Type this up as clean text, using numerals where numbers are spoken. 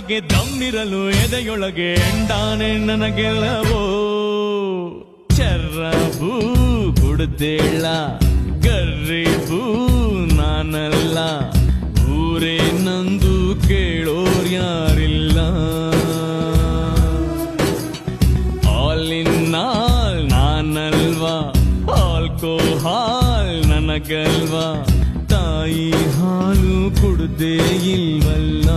ಒಳಗೆ ದಮ್ಮಿರಲು ಎದೆಯೊಳಗೆ ಎಂಡಾನೆ ನನಗೆಲ್ಲವೋ ಚರ್ರಬೂ ಕುಡ್ದೇಳ ಗರ್ರಿಬೂ ನಾನಲ್ಲ ಊರೇ ನಂದು ಕೇಳೋರ್ಯಾರಿಲ್ಲ ಆಲಿನ್ನಾಲ್ ನಾನಲ್ವಾ ಆಲ್ಕೋಹಾಲ್ ನನಗಲ್ವಾ ತಾಯಿ ಹಾಲು ಕುಡ್ದೇ ಇಲ್ವಲ್ಲ